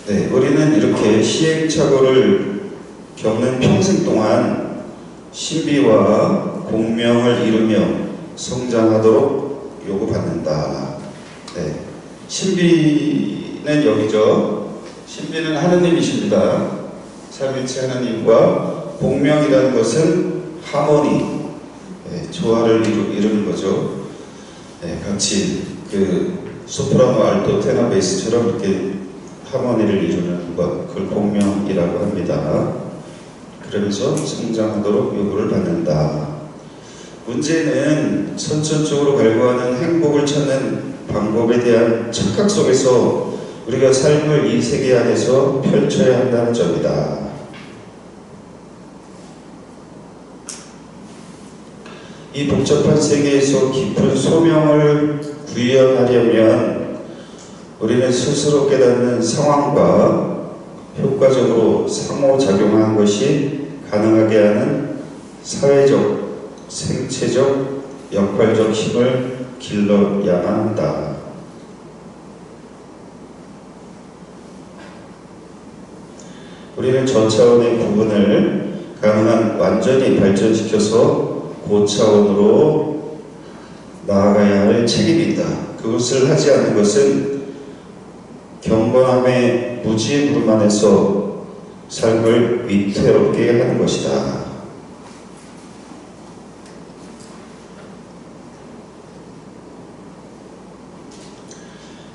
네, 우리는 이렇게 시행착오를 겪는 평생 동안 신비와 공명을 이루며 성장하도록 요구받는다. 네, 신비는 여기죠. 신비는 하느님이십니다. 삼위일체 하나님과 공명이라는 것은 하모니, 네, 조화를 이루는 거죠. 네, 같이 소프라노, 알토, 테너, 베이스처럼 이렇게 하모니를 이루는 것, 그걸 공명이라고 합니다. 그러면서 성장하도록 요구를 받는다. 문제는 선천적으로 갈구하는 행복을 찾는 방법에 대한 착각 속에서 우리가 삶을 이 세계 안에서 펼쳐야 한다는 점이다. 이 복잡한 세계에서 깊은 소명을 구현하려면 우리는 스스로 깨닫는 상황과 효과적으로 상호작용하는 것이 가능하게 하는 사회적, 생체적, 역할적 힘을 길러야만 한다. 우리는 저차원의 부분을 가능한 완전히 발전시켜서 고차원으로 나아가야 할 책임이 있다. 그것을 하지 않는 것은 경건함의 무지의 부름 안에서 삶을 위태롭게 하는 것이다.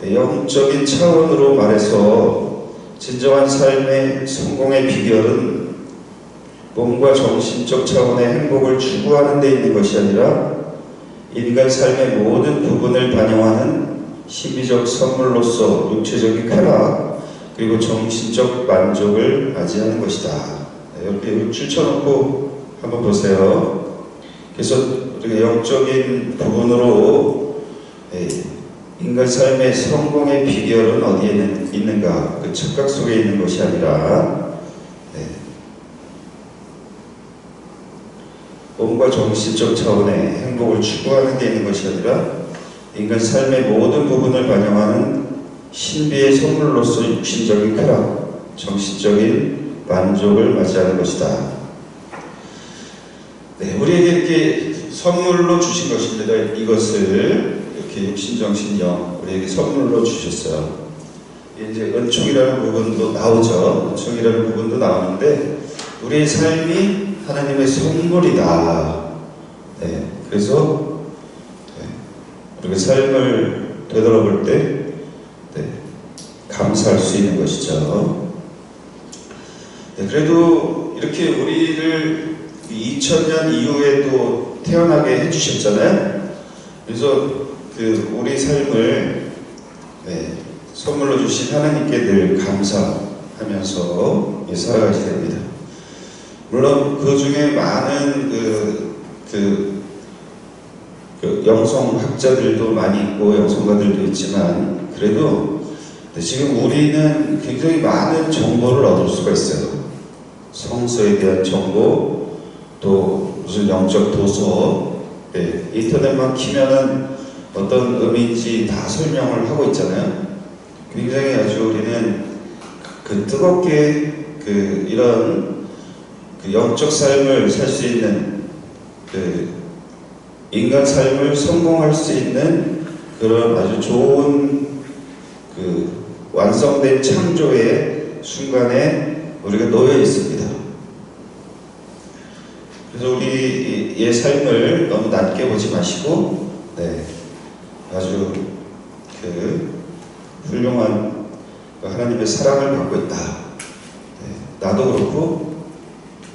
네, 영적인 차원으로 말해서 진정한 삶의 성공의 비결은 몸과 정신적 차원의 행복을 추구하는 데 있는 것이 아니라 인간 삶의 모든 부분을 반영하는 심리적 선물로서 육체적인 쾌락 그리고 정신적 만족을 맞이하는 것이다. 이렇게 줄쳐놓고 한번 보세요. 그래서 우리가 영적인 부분으로 인간 삶의 성공의 비결은 어디에 있는가? 그 착각 속에 있는 것이 아니라 몸과 정신적 차원의 행복을 추구하는 데 있는 것이 아니라 인간 삶의 모든 부분을 반영하는 신비의 선물로서 육신적인 쾌락, 정신적인 만족을 맞이하는 것이다. 네, 우리에게 이렇게 선물로 주신 것입니다. 이것을 이렇게 육신, 정신, 영 우리에게 선물로 주셨어요. 이제 은총이라는 부분도 나오죠. 은총이라는 부분도 나오는데 우리의 삶이 하나님의 선물이다. 네, 그래서 우리가 삶을 되돌아볼 때 감사할 수 있는 것이죠. 네, 그래도 이렇게 우리를 2000년 이후에도 태어나게 해주셨잖아요. 그래서 우리 삶을 선물로 주신 하나님께 늘 감사하면서 살아가게 됩니다. 물론 그 중에 많은 영성학자들도 많이 있고 영성가들도 있지만 그래도 지금 우리는 굉장히 많은 정보를 얻을 수가 있어요. 성서에 대한 정보, 또 무슨 영적 도서, 인터넷만 키면은 어떤 의미인지 다 설명을 하고 있잖아요. 굉장히 아주 우리는 뜨겁게 이런 영적 삶을 살 수 있는 인간 삶을 성공할 수 있는 그런 아주 좋은 완성된 창조의 순간에 우리가 놓여 있습니다. 그래서 우리의 삶을 너무 낮게 보지 마시고 아주 훌륭한 하나님의 사랑을 받고 있다. 나도 그렇고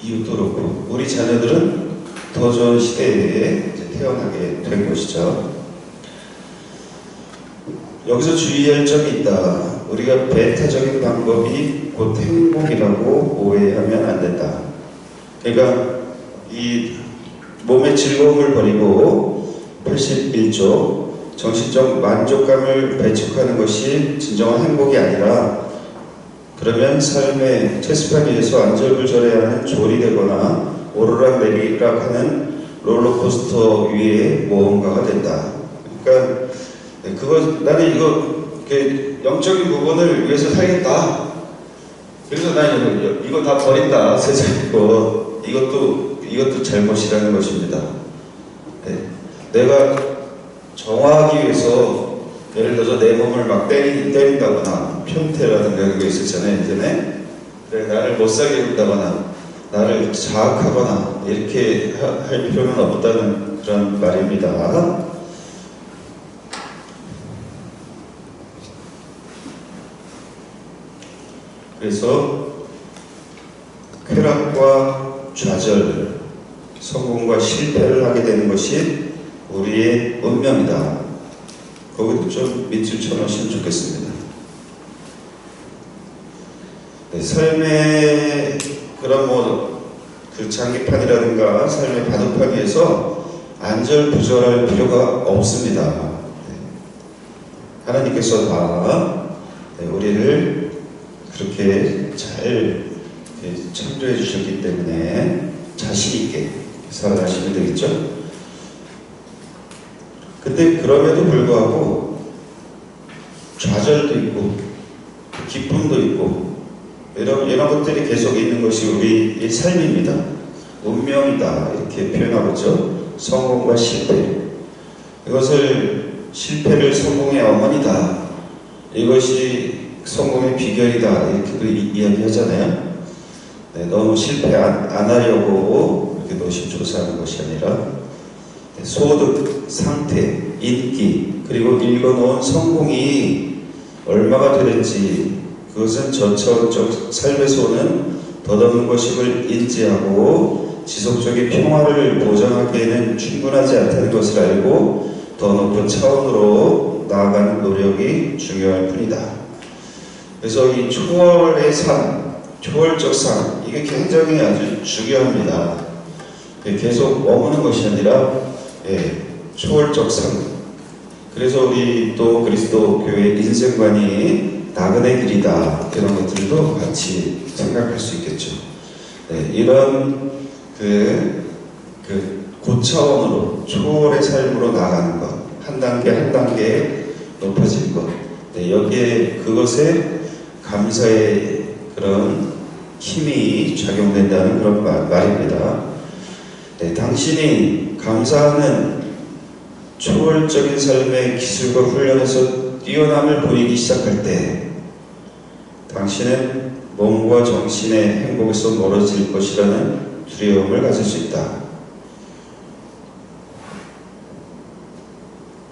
이웃도 그렇고 우리 자녀들은 더 좋은 시대에 태어나게 된 것이죠. 여기서 주의할 점이 있다. 우리가 배타적인 방법이 곧 행복이라고 오해하면 안 된다. 그러니까 이 몸의 즐거움을 버리고 81조 정신적 만족감을 배척하는 것이 진정한 행복이 아니라 그러면 삶의 체스판 위에서 안절부절해야 하는 졸이 되거나 오르락내리락하는 롤러코스터 위의 모험가가 된다. 그러니까 나는 이거 영적인 부분을 위해서 살겠다. 그래서 난 이거 다 버린다. 세상이고 이것도 잘못이라는 것입니다. 네. 내가 정화하기 위해서 예를 들어서 내 몸을 막 때린다거나 편태라든가 그거 있었잖아요. 예전에 나를 못살게 군다거나 나를 자학하거나 이렇게 할 필요는 없다는 그런 말입니다. 그래서 쾌락과 좌절, 성공과 실패를 하게 되는 것이 우리의 운명이다. 거기도 좀 밑줄 쳐놓으시면 좋겠습니다. 네, 삶의 그런 그 장기판이라든가 삶의 바둑판 위에서 안절부절할 필요가 없습니다. 네. 하나님께서 다 우리를 그렇게 잘 창조해 주셨기 때문에 자신 있게 살아가시면 되겠죠. 근데 그럼에도 불구하고 좌절도 있고 기쁨도 있고 이런 것들이 계속 있는 것이 우리의 삶입니다. 운명이다 이렇게 표현하고죠. 성공과 실패, 이것을 실패를 성공의 어머니다, 이것이 성공의 비결이다 이렇게도 이야기하잖아요. 네, 너무 실패 안 하려고 이렇게 노심초사하는 것이 아니라 소득, 상태, 인기, 그리고 읽어놓은 성공이 얼마가 되는지 그것은 저차원적 삶에서 오는 덧없는 것임을 인지하고 지속적인 평화를 보장하기에는 충분하지 않다는 것을 알고 더 높은 차원으로 나아가는 노력이 중요할 뿐이다. 그래서 이 초월의 삶, 초월적 삶, 이게 굉장히 아주 중요합니다. 계속 머무는 것이 아니라 초월적 삶. 그래서 우리 또 그리스도 교회 인생관이 나그네 길이다, 이런 것들도 같이 생각할 수 있겠죠. 네, 이런 고차원으로 초월의 삶으로 나아가는 것, 한 단계 한 단계 높아질 것, 네, 여기에 그것에 감사의 그런 힘이 작용된다는 그런 말입니다. 네, 당신이 감사하는 초월적인 삶의 기술과 훈련에서 뛰어남을 보이기 시작할 때 당신은 몸과 정신의 행복에서 멀어질 것이라는 두려움을 가질 수 있다.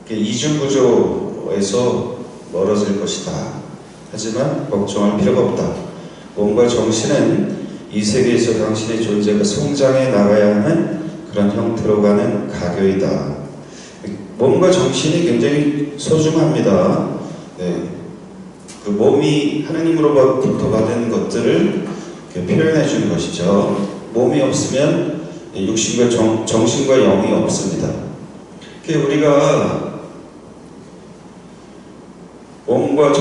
이중구조에서 멀어질 것이다. 하지만 걱정할 필요가 없다. 몸과 정신은 이 세계에서 당신의 존재가 성장해 나가야 하는 그런 형태로 가는 가교이다. 몸과 정신이 굉장히 소중합니다. 네. 그 몸이 하느님으로부터 받은 것들을 표현해 주는 것이죠. 몸이 없으면 육신과 정신과 영이 없습니다. 우리가 몸과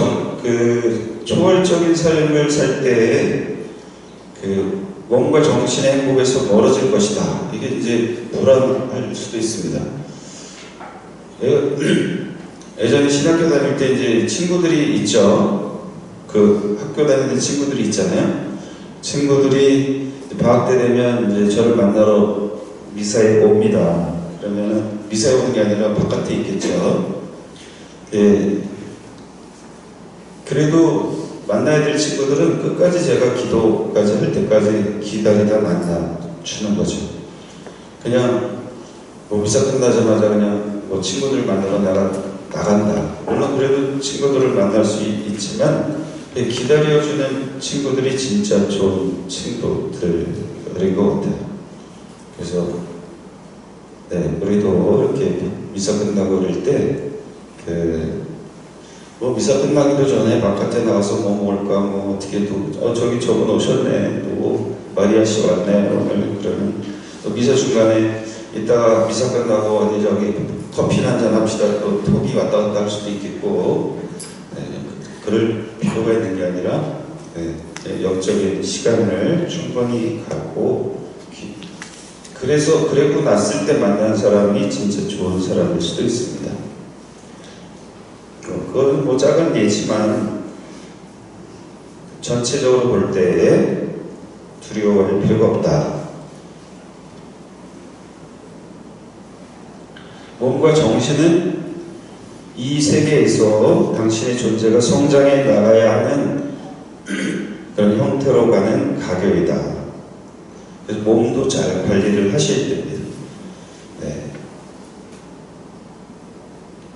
초월적인 삶을 살 때 몸과 정신의 행복에서 멀어질 것이다. 이게 이제 불안할 수도 있습니다. 예전에 신학교 다닐 때 이제 친구들이 있죠. 그 학교 다니는 친구들이 있잖아요. 친구들이 방학 때 되면 이제 저를 만나러 미사에 옵니다. 그러면은 미사에 오는 게 아니라 바깥에 있겠죠. 그래도 만나야 될 친구들은 끝까지 제가 기도까지 할 때까지 기다리다 만나 주는 거죠. 그냥 미사 끝나자마자 그냥 친구들 만나러 나간다. 물론 그래도 친구들을 만날 수 있지만 기다려주는 친구들이 진짜 좋은 친구들인 것 같아요. 그래서 우리도 이렇게 미사 끝나고 그럴 때 미사 끝나기도 전에 바깥에 나가서 뭐 먹을까 어떻게 저기 저분 오셨네, 또 마리아 씨 왔네 오늘. 그러면 또 미사 중간에 이따가 미사 끝나고 어디 저기 커피 한잔 합시다. 또 톡이 왔다 갔다 할 수도 있겠고, 그럴 필요가 있는 게 아니라 영적인 시간을 충분히 갖고, 그리고 났을 때 만난 사람이 진짜 좋은 사람일 수도 있습니다. 그건 작은 예지만 전체적으로 볼 때에 두려워할 필요가 없다. 몸과 정신은 이 세계에서 당신의 존재가 성장해 나가야 하는 그런 형태로 가는 가교이다. 그래서 몸도 잘 관리를 하셔야 됩니다. 네.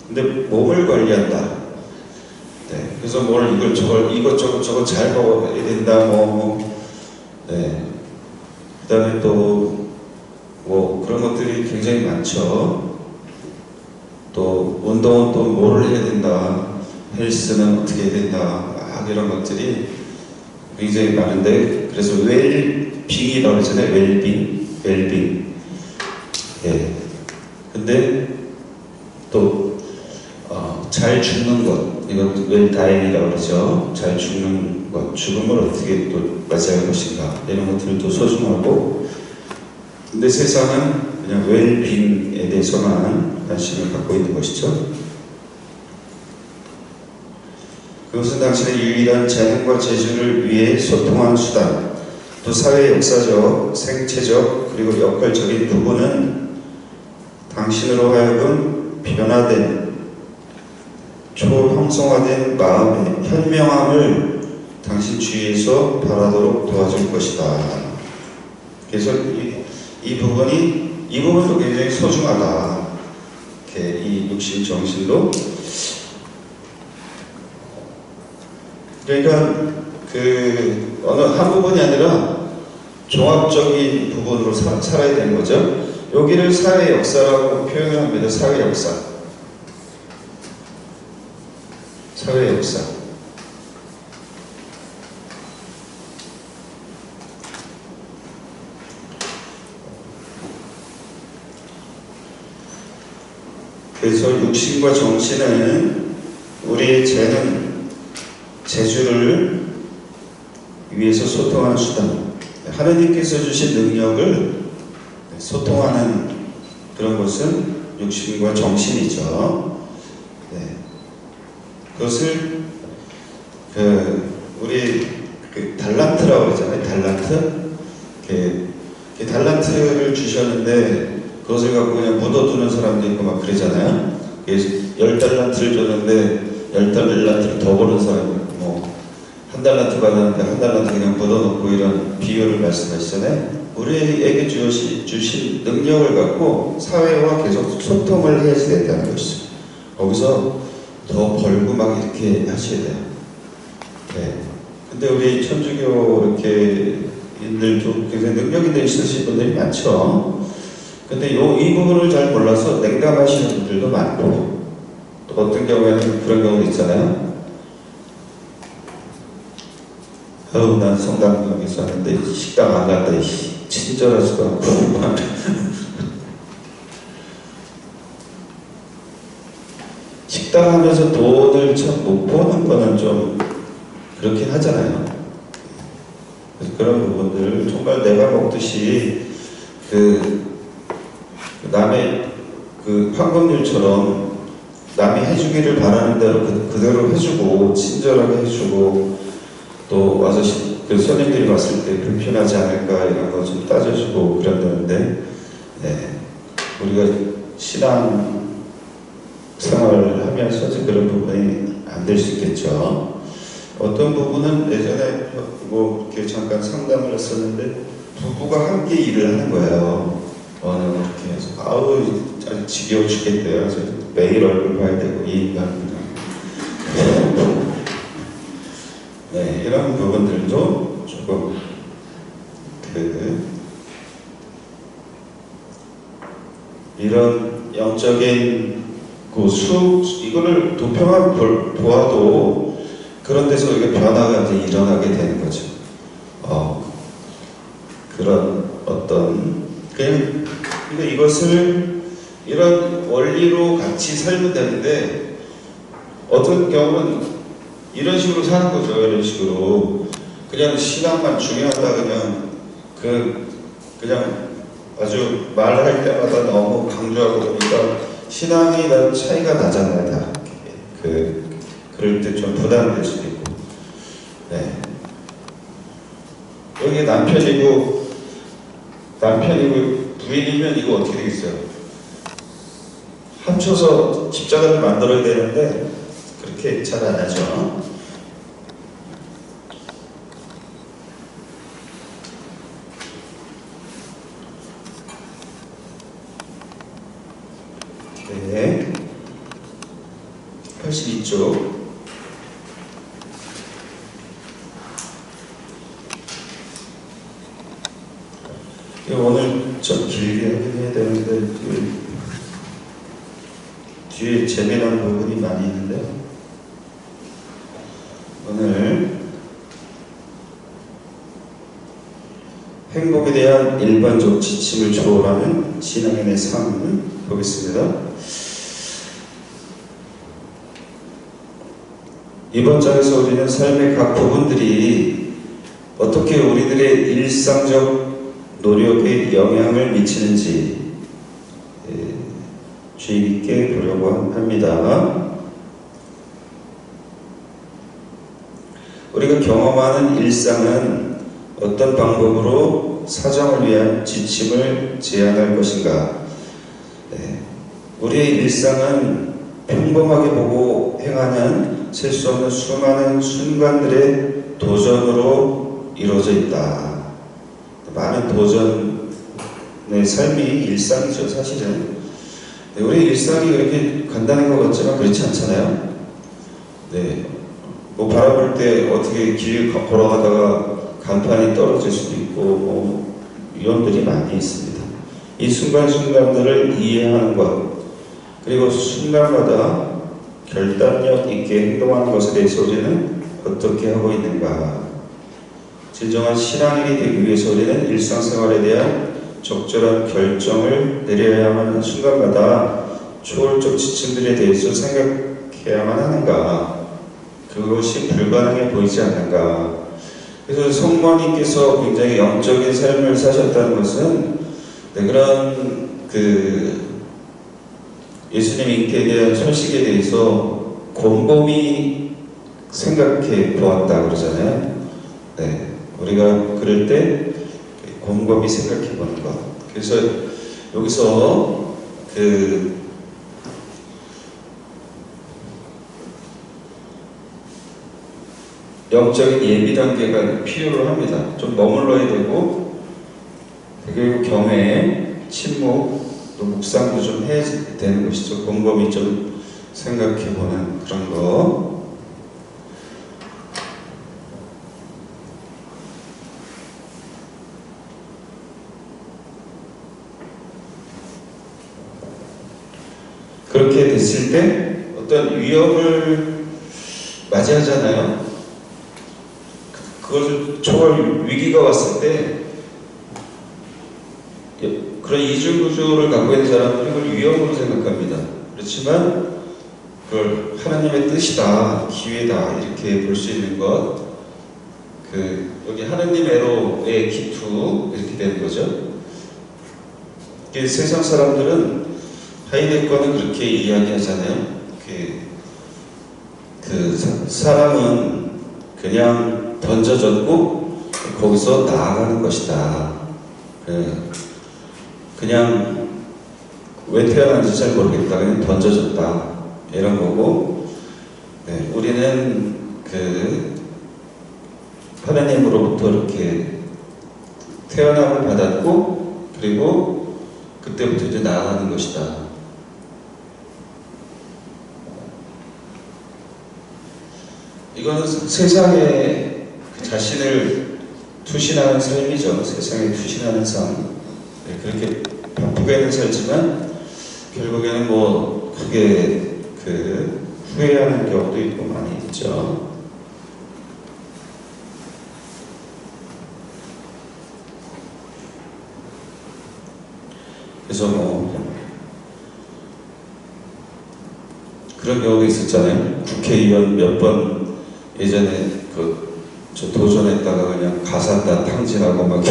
근데 몸을 관리한다. 네. 그래서 뭘 이것저것 저것 잘 먹어야 된다. 네. 그 다음에 또 그런 것들이 굉장히 많죠. 또 운동은 또 뭐를 해야 된다, 헬스는 어떻게 해야 된다, 이런 것들이 굉장히 많은데, 그래서 웰빙이라고 하잖아요. 웰빙. 예. 근데 또 잘 죽는 것, 이건 웰다잉이라고 그러죠. 잘 죽는 것, 죽음을 어떻게 또 맞이할 것인가, 이런 것들도 소중하고. 근데 세상은 그냥 웰빙에 대해서만 관심을 갖고 있는 것이죠. 그것은 당신의 유일한 재능과 재주를 위해 소통하는 수단, 또 사회 역사적, 생체적, 그리고 역할적인 부분은 당신으로 하여금 변화된, 초형성화된 마음의 현명함을 당신 주위에서 바라도록 도와줄 것이다. 그래서 이 부분도 굉장히 소중하다. 이렇게 이 육신 정신도. 그러니까 어느 한 부분이 아니라 종합적인 부분으로 살아야 되는 거죠. 여기를 사회 역사라고 표현을 합니다. 사회 역사. 그래서 육신과 정신은 우리의 재능, 재주를 위해서 소통하는 수단, 하느님께서 주신 능력을 소통하는 그런 것은 육신과 정신이죠. 네. 그것을 우리 달란트라고 그러잖아요. 달란트를 주셨는데 그것을 갖고 그냥 묻어두는 사람도 있고 막 그러잖아요. 그래서 10달란트를 줬는데 10달란트를 더 버는 사람이 있고, 1달란트 받았는데 1달란트 그냥 묻어놓고, 이런 비유를 말씀하시잖아요. 우리에게 주신 능력을 갖고 사회와 계속 소통을 해야지 된다는 것이죠. 거기서 더 벌고 막 이렇게 하셔야 돼요. 네. 근데 우리 천주교 이렇게 인들도 굉장히 능력 있으신 분들이 많죠. 근데 이 부분을 잘 몰라서 냉담하시는 분들도 많고, 또 어떤 경우에는 그런 경우도 있잖아요. 난 성당에서 하는데 식당 안 갔다, 친절하지도 않고. 식당 하면서 돈을 참 못 버는 거는 좀 그렇긴 하잖아요. 그래서 그런 부분들, 정말 내가 먹듯이 남의 황금률처럼 남이 해주기를 바라는 대로 그대로 해주고, 친절하게 해주고, 또 와서 손님들이 왔을 때 불편하지 않을까 이런 거 좀 따져주고 그런다는데, 네. 우리가 신앙 생활을 하면서 그런 부분이 안 될 수 있겠죠. 어떤 부분은 예전에 이렇게 잠깐 상담을 했었는데, 부부가 함께 일을 하는 거예요. 이렇게 해서 아주 지겨워 죽겠대요. 매일 얼굴 봐야 되고, 이 인간 네, 이런 부분들도 조금 이런 영적인 이거를 도표만 보아도 그런 데서 이게 변화가 이제 일어나게 되는 거죠. 그런 그러니까 이것을 이런 원리로 같이 살면 되는데, 어떤 경우는 이런 식으로 사는 거죠. 이런 식으로 그냥 신앙만 중요하다, 그냥 아주 말할 때마다 너무 강조하고 보니까 신앙이 다 차이가 나잖아요. 다 그럴 때 좀 부담될 수도 있고. 네. 만약에 남편이고 부인이면 이거 어떻게 되겠어요? 합쳐서 집자가를 만들어야 되는데 그렇게 잘 안 하죠. 네. 82쪽. 오늘 좀 길게 하긴 해야 되는데 뒤에 재미난 부분이 많이 있는데 오늘 행복에 대한 일반적 지침을 초월하는 신앙인의 삶을 보겠습니다. 이번 장에서 우리는 삶의 각 부분들이 어떻게 우리들의 일상적 노력에 영향을 미치는지 주의 깊게 보려고 합니다. 우리가 경험하는 일상은 어떤 방법으로 사정을 위한 지침을 제안할 것인가? 우리의 일상은 평범하게 보고 행하는 셀 수 없는 수많은 순간들의 도전으로 이루어져 있다. 많은 도전의 삶이 일상이죠, 사실은. 우리 일상이 그렇게 간단한 것 같지만 그렇지 않잖아요. 뭐 바라볼 때 어떻게 길 걸어가다가 간판이 떨어질 수도 있고 뭐 위험들이 많이 있습니다. 이 순간순간들을 이해하는 것, 그리고 순간마다 결단력 있게 행동하는 것에 대해서 우리는 어떻게 하고 있는가? 진정한 신앙인이 되기 위해서 우리는 일상생활에 대한 적절한 결정을 내려야만 하는 순간마다 초월적 지침들에 대해서 생각해야만 하는가? 그것이 불가능해 보이지 않는가? 그래서 성모님께서 굉장히 영적인 삶을 사셨다는 것은 그런 예수님 잉태에 대한 소식에 대해서 곰곰이 생각해 보았다 그러잖아요. 우리가 그럴 때 곰곰이 생각해 보는 것. 그래서 여기서 영적인 예비 단계가 필요로 합니다. 좀 머물러야 되고, 그리고 경외, 침묵, 또 묵상도 좀 해야 되는 것이죠. 곰곰이 좀 생각해보는 그런 거. 그렇게 됐을 때 어떤 위험을 맞이하잖아요. 그것을 초월 위기가 왔을 때 그런 이중구조를 갖고 있는 사람들은 그걸 위험으로 생각합니다. 그렇지만 그걸 하나님의 뜻이다, 기회다 이렇게 볼 수 있는 것, 여기 하나님 애로의 기투 이렇게 되는 거죠. 세상 사람들은 하이데거는 그렇게 이야기하잖아요. 사람은 그냥 던져졌고 거기서 나아가는 것이다. 그냥 왜 태어났는지 잘 모르겠다. 그냥 던져졌다. 이런 거고, 우리는 하나님으로부터 이렇게 태어남을 받았고, 그리고 그때부터 이제 나아가는 것이다. 이거는 세상에 자신을 투신하는 삶이죠. 세상에 투신하는 삶. 그렇게 바쁘게는 살지만 결국에는 뭐 크게 후회하는 경우도 있고 많이 있죠. 그래서 뭐 그런 경우도 있었잖아요. 국회의원 몇 번 예전에 저 도전했다가 그냥 가산다 탕진하고 막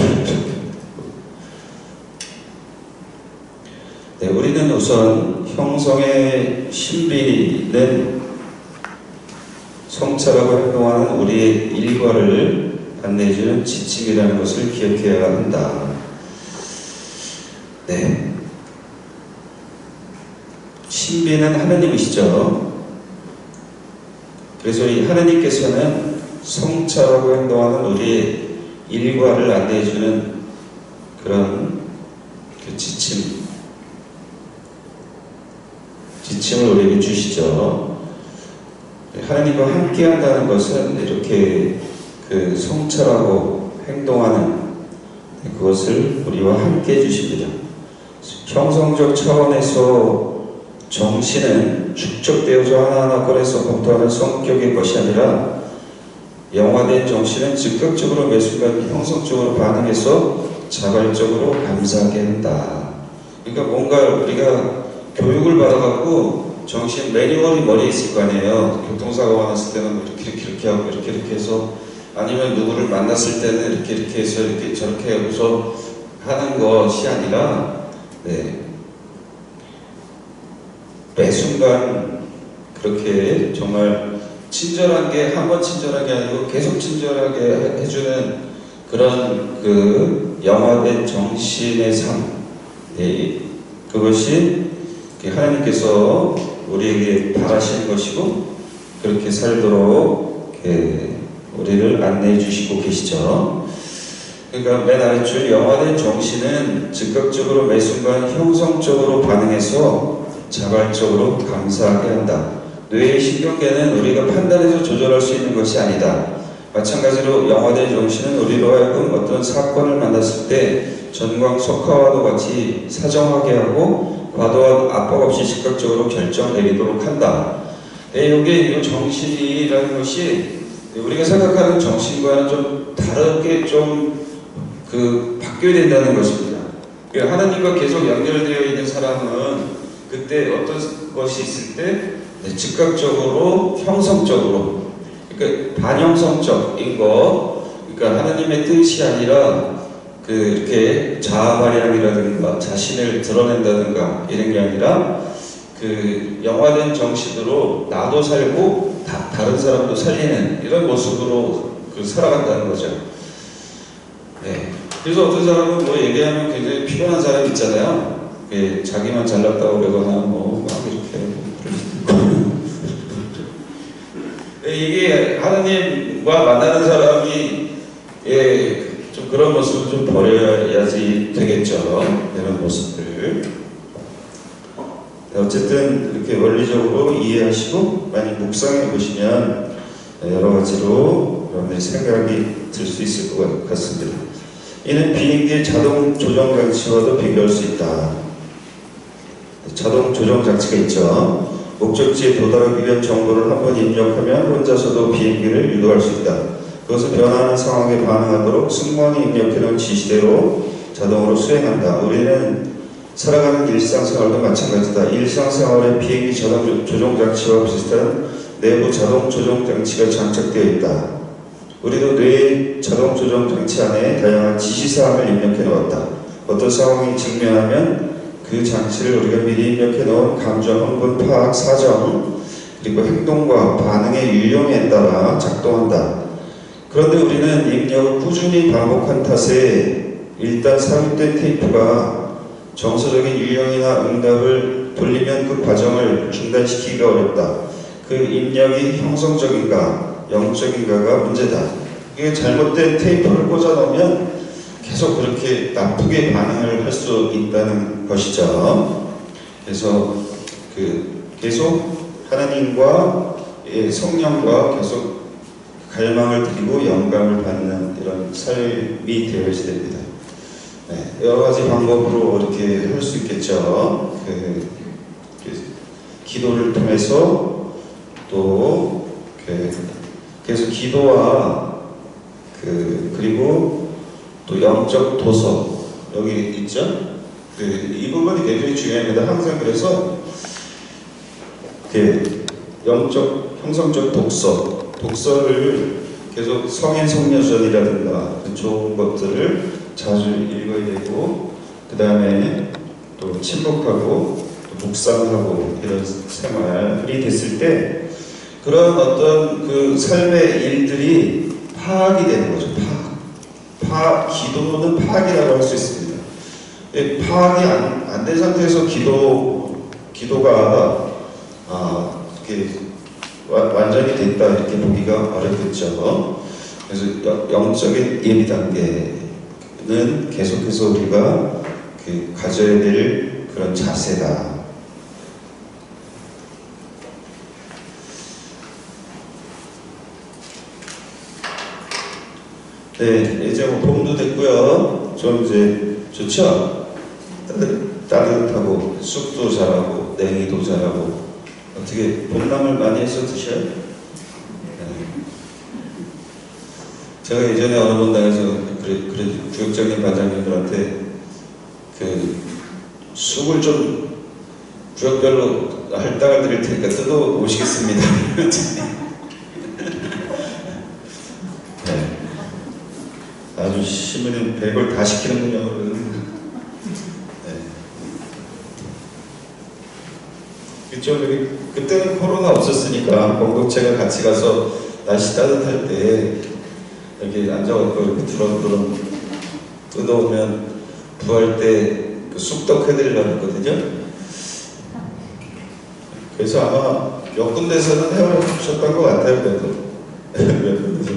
우리는 우선 형성의 신비는 성찰하고 행동하는 우리의 일과를 안내해주는 지침이라는 것을 기억해야 한다. 네. 신비는 하나님이시죠. 그래서 이 하나님께서는 성찰하고 행동하는 우리의 일과를 안내해주는 그런 그 지침을 우리에게 주시죠. 하나님과 함께 한다는 것은 이렇게 그 성찰하고 행동하는 그것을 우리와 함께 해주십니다. 형성적 차원에서 정신은 축적되어서 하나하나 꺼내서 검토하는 성격의 것이 아니라 영화된 정신은 즉각적으로 매 순간 형성적으로 반응해서 자발적으로 감사하게 한다. 그러니까 뭔가 우리가 교육을 받아갖고 정신 매뉴얼이 머리에 있을 거 아니에요. 교통사고가 났을 때는 이렇게 하고 이렇게 해서, 아니면 누구를 만났을 때는 이렇게 해서 이렇게 저렇게 하고서 하는 것이 아니라, 매 순간 그렇게 정말 친절한 게 한 번 친절한 게 아니고 계속 친절하게 해주는 그런 그 영화된 정신의 삶, 그것이 하나님께서 우리에게 바라시는 것이고, 그렇게 살도록 우리를 안내해 주시고 계시죠. 그러니까 맨 아래줄 영화된 정신은 즉각적으로 매 순간 형성적으로 반응해서 자발적으로 감사하게 한다. 뇌의 신경계는 우리가 판단해서 조절할 수 있는 것이 아니다. 마찬가지로 영화된 정신은 우리로 하여금 어떤 사건을 만났을 때 전광석화와도 같이 사정하게 하고 과도한 압박 없이 즉각적으로 결정 내리도록 한다. 이게 이 정신이라는 것이 우리가 생각하는 정신과는 좀 다르게 좀 바뀌어야 된다는 것입니다. 하나님과 계속 연결되어 있는 사람은 그때 어떤 것이 있을 때 즉각적으로 형성적으로, 그러니까 반형성적인 거, 그러니까 하나님의 뜻이 아니라 이렇게 자아 발현이라든가 자신을 드러낸다든가 이런 게 아니라 영화된 정신으로 나도 살고 다른 사람도 살리는 이런 모습으로 살아간다는 거죠. 그래서 어떤 사람은 뭐 얘기하면 굉장히 피곤한 사람 있잖아요. 자기만 잘났다고 그러거나 막 이렇게 이게 하나님과 만나는 사람이 좀 그런 모습을 좀 버려야지 되겠죠. 이런 모습들. 어쨌든 이렇게 원리적으로 이해하시고 많이 묵상해 보시면 여러 가지로 여러분의 생각이 들 수 있을 것 같습니다. 이는 비행기의 자동 조정 장치와도 비교할 수 있다. 자동 조정 장치가 있죠. 목적지에 도달하기 위한 정보를 한번 입력하면 혼자서도 비행기를 유도할 수 있다. 그것은 변화하는 상황에 반응하도록 승무원이 입력해놓은 지시대로 자동으로 수행한다. 우리는 살아가는 일상생활도 마찬가지다. 일상생활에 비행기 자동 조종 장치와 비슷한 내부 자동 조종 장치가 장착되어 있다. 우리도 뇌의 자동 조종 장치 안에 다양한 지시사항을 입력해 놓았다. 어떤 상황이 직면하면 그 장치를 우리가 미리 입력해 놓은 감정, 흥분, 파악, 사정, 그리고 행동과 반응의 유형에 따라 작동한다. 그런데 우리는 입력을 꾸준히 반복한 탓에 일단 삽입된 테이프가 정서적인 유형이나 응답을 돌리면 그 과정을 중단시키기가 어렵다. 그 입력이 형성적인가 영적인가가 문제다. 이게 잘못된 테이프를 꽂아 놓으면 계속 그렇게 나쁘게 반응을 할 수 있다는 것이죠. 그래서 계속 하나님과 성령과 계속 갈망을 드리고 영감을 받는 이런 삶이 되어야 됩니다. 여러 가지 방법으로 이렇게 할 수 있겠죠. 기도를 통해서 또 계속 기도와 그리고 또 영적 도서 여기 있죠. 이 부분이 굉장히 중요합니다. 항상 그래서 영적 형성적 독서를 계속 성인 성녀전이라든가 좋은 것들을 자주 읽어야 되고, 그 다음에 또 침묵하고 또 묵상하고 이런 생활이 됐을 때 그런 어떤 삶의 일들이 파악이 되는 거죠. 기도는 파악이라고 할 수 있습니다. 파악이 안 된 상태에서 기도가 이렇게 완전히 됐다 이렇게 보기가 어렵겠죠. 그래서 영적인 예비 단계는 계속해서 우리가 가져야 될 그런 자세다. 네, 이제 뭐 봄도 됐고요. 좀 이제 좋죠? 따뜻하고 쑥도 자라고 냉이도 자라고. 어떻게 봄나물 많이 해서 드셔요? 네. 제가 예전에 어느 본당에서 그래 구역적인 반장님들한테 쑥을 좀 구역별로 할당을 드릴 테니까 뜯어 오시겠습니다. 네. 아주 심으면 별걸 다 시키는군요. 그쵸. 그때는 코로나 없었으니까 공동체가 같이 가서 날씨 따뜻할 때 여기 앉아갖고 이렇게 두런두런 뜯어오면 부할 때 그 쑥떡 해드리려고 했거든요. 그래서 아마 몇 군데서는 해오셨던 것 같아요. 그래도 몇 군데서.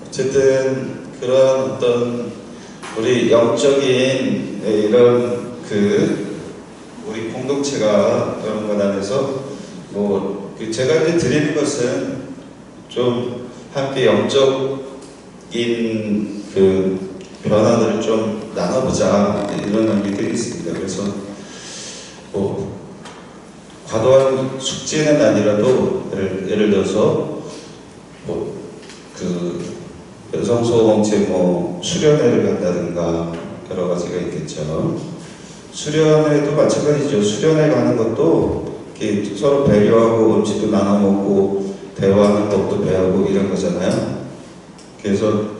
어쨌든 그런 어떤 우리 영적인 이런 우리 공동체가 그런 것 안에서 제가 이제 드리는 것은 좀 함께 영적인 변화들을 좀 나눠보자 이런 의미들이 있습니다. 그래서 과도한 숙제는 아니라도 예를 들어서 여성소공체 수련회를 간다든가 여러 가지가 있겠죠. 수련회도 마찬가지죠. 수련회 가는 것도 이렇게 서로 배려하고 음식도 나눠 먹고 대화하는 법도 배우고 이런 거잖아요. 그래서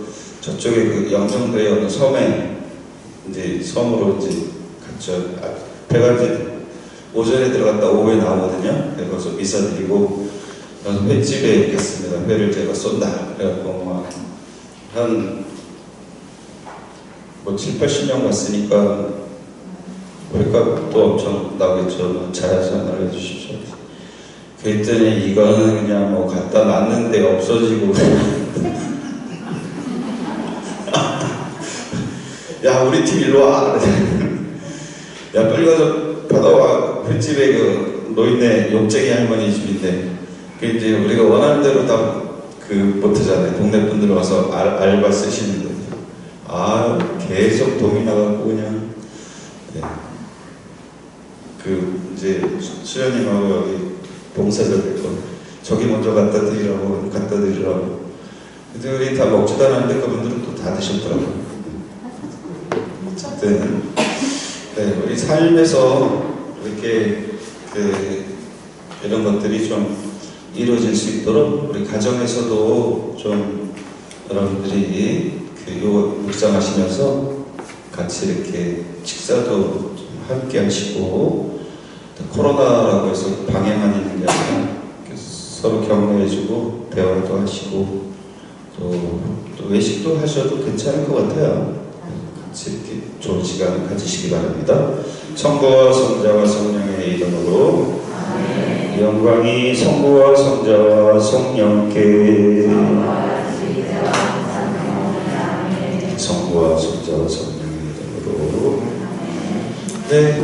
저쪽에 영종도의 어느 섬에 이제 섬으로 이제 갔죠. 배가 이제 오전에 들어갔다 오후에 나오거든요. 그래서 미사 드리고 횟집에 있겠습니다. 회를 제가 쏜다. 그래갖고 한 7, 80명 갔으니까 회값도 엄청 나오겠죠. 자야상을 해주십시오. 그랬더니 이거는 그냥 갖다 놨는데 없어지고 야 우리 팀 일로 와. 야 빨리 가서 받아와. 횟집에 노인네 용쟁이 할머니 집인데 이제 우리가 원하는 대로 다 못하잖아요. 동네 분들 와서 알바 쓰시는 거죠. 계속 돈이 나가고 그냥 이제 수련님하고 여기 봉사자 됐고 저기 먼저 갖다 드리라고 그들이 다 먹지도 않았는데 그분들은 또 다 드셨더라고요. 어쨌든 우리 삶에서 이렇게 이런 것들이 좀 이루어질 수 있도록 우리 가정에서도 좀 여러분들이 묵상하시면서 같이 이렇게 식사도 좀 함께 하시고 코로나라고 해서 방해만 있는 게 아니라 서로 격려해주고 대화도 하시고 또 외식도 하셔도 괜찮을 것 같아요. 같이 이렇게 좋은 시간을 가지시기 바랍니다. 성부와 성자와 성령의 이름으로 영광이 성부와 성자와 성령께 성부와 성자와 성령의 이름으로 네.